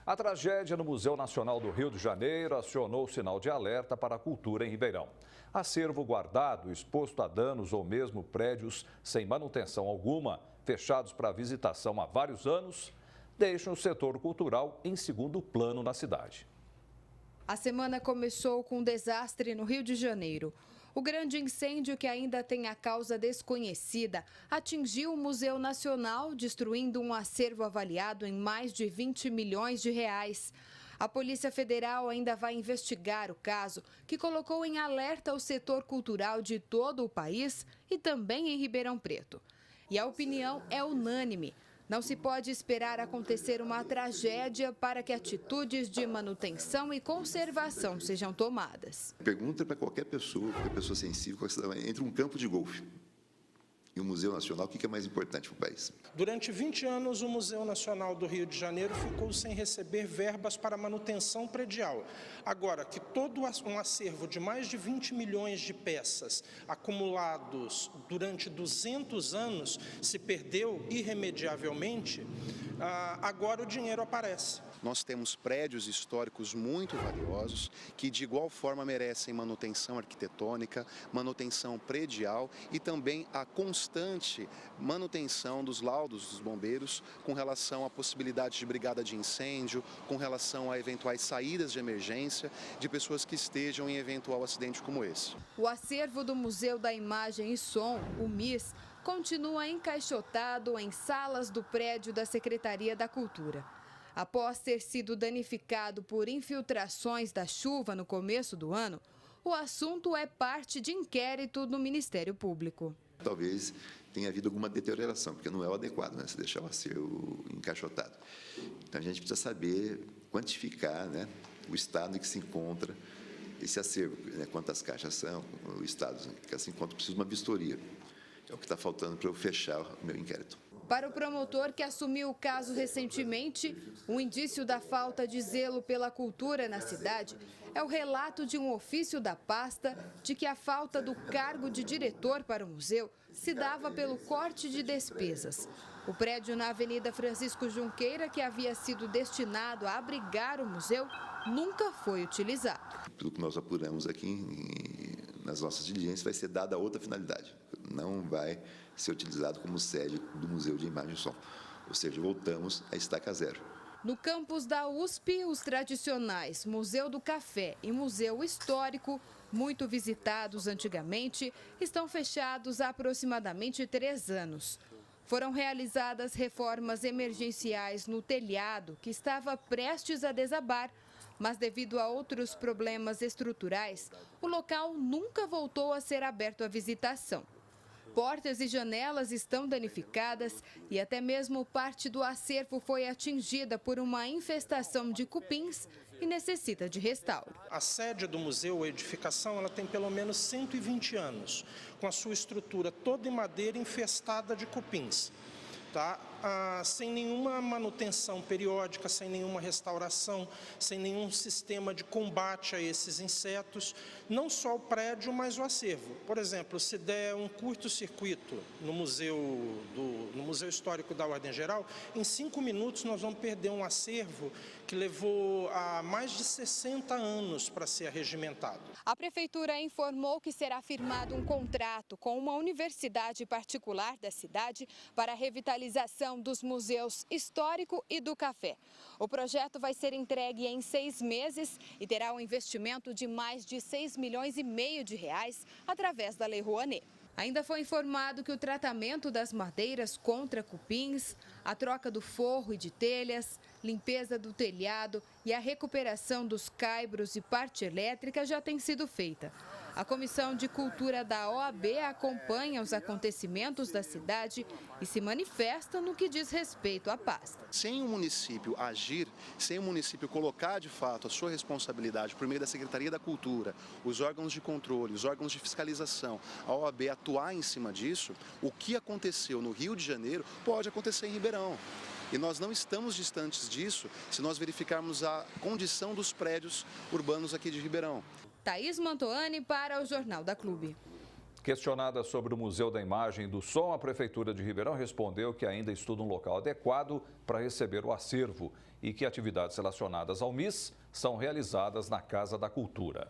A tragédia no Museu Nacional do Rio de Janeiro acionou o sinal de alerta para a cultura em Ribeirão. Acervo guardado, exposto a danos ou mesmo prédios sem manutenção alguma, fechados para visitação há vários anos, deixam o setor cultural em segundo plano na cidade. A semana começou com um desastre no Rio de Janeiro. O grande incêndio, que ainda tem a causa desconhecida, atingiu o Museu Nacional, destruindo um acervo avaliado em mais de 20 milhões de reais. A Polícia Federal ainda vai investigar o caso, que colocou em alerta o setor cultural de todo o país e também em Ribeirão Preto. E a opinião é unânime. Não se pode esperar acontecer uma tragédia para que atitudes de manutenção e conservação sejam tomadas. Pergunta para qualquer pessoa sensível, entre um campo de golfe e o Museu Nacional, o que é mais importante para o país? Durante 20 anos, o Museu Nacional do Rio de Janeiro ficou sem receber verbas para manutenção predial. Agora, que todo um acervo de mais de 20 milhões de peças acumulados durante 200 anos se perdeu irremediavelmente, agora o dinheiro aparece. Nós temos prédios históricos muito valiosos que de igual forma merecem manutenção arquitetônica, manutenção predial e também a constante manutenção dos laudos dos bombeiros com relação à possibilidade de brigada de incêndio, com relação a eventuais saídas de emergência de pessoas que estejam em eventual acidente como esse. O acervo do Museu da Imagem e Som, o MIS, continua encaixotado em salas do prédio da Secretaria da Cultura. Após ter sido danificado por infiltrações da chuva no começo do ano, o assunto é parte de inquérito do Ministério Público. Talvez tenha havido alguma deterioração, porque não é o adequado, né, se deixar o acervo encaixotado. Então a gente precisa saber quantificar, né, o estado em que se encontra esse acervo, né, quantas caixas são, o estado em que se encontra, precisa de uma vistoria. É o que está faltando para eu fechar o meu inquérito. Para o promotor que assumiu o caso recentemente, um indício da falta de zelo pela cultura na cidade é o relato de um ofício da pasta de que a falta do cargo de diretor para o museu se dava pelo corte de despesas. O prédio na Avenida Francisco Junqueira, que havia sido destinado a abrigar o museu, nunca foi utilizado. Pelo que nós apuramos aqui nas nossas diligências, vai ser dada outra finalidade. Não vai ser utilizado como sede do Museu de Imagem e Som. Ou seja, voltamos à estaca zero. No campus da USP, os tradicionais Museu do Café e Museu Histórico, muito visitados antigamente, estão fechados há aproximadamente 3 anos. Foram realizadas reformas emergenciais no telhado, que estava prestes a desabar, mas devido a outros problemas estruturais, o local nunca voltou a ser aberto à visitação. Portas e janelas estão danificadas e até mesmo parte do acervo foi atingida por uma infestação de cupins e necessita de restauro. A sede do museu, a edificação, ela tem pelo menos 120 anos, com a sua estrutura toda em madeira infestada de cupins. Sem nenhuma manutenção periódica, sem nenhuma restauração, sem nenhum sistema de combate a esses insetos, não só o prédio, mas o acervo. Por exemplo, se der um curto-circuito no Museu Histórico da Ordem Geral, em 5 minutos nós vamos perder um acervo que levou a mais de 60 anos para ser arregimentado. A Prefeitura informou que será firmado um contrato com uma universidade particular da cidade para a revitalização dos museus Histórico e do Café. O projeto vai ser entregue em 6 meses e terá um investimento de mais de 6,5 milhões de reais através da Lei Rouanet. Ainda foi informado que o tratamento das madeiras contra cupins, a troca do forro e de telhas, limpeza do telhado e a recuperação dos caibros e parte elétrica já tem sido feita. A Comissão de Cultura da OAB acompanha os acontecimentos da cidade e se manifesta no que diz respeito à pasta. Sem o município agir, sem o município colocar de fato a sua responsabilidade por meio da Secretaria da Cultura, os órgãos de controle, os órgãos de fiscalização, a OAB atuar em cima disso, o que aconteceu no Rio de Janeiro pode acontecer em Ribeirão. E nós não estamos distantes disso se nós verificarmos a condição dos prédios urbanos aqui de Ribeirão. Thaís Mantoani para o Jornal da Clube. Questionada sobre o Museu da Imagem e do Som, a Prefeitura de Ribeirão respondeu que ainda estuda um local adequado para receber o acervo e que atividades relacionadas ao MIS são realizadas na Casa da Cultura.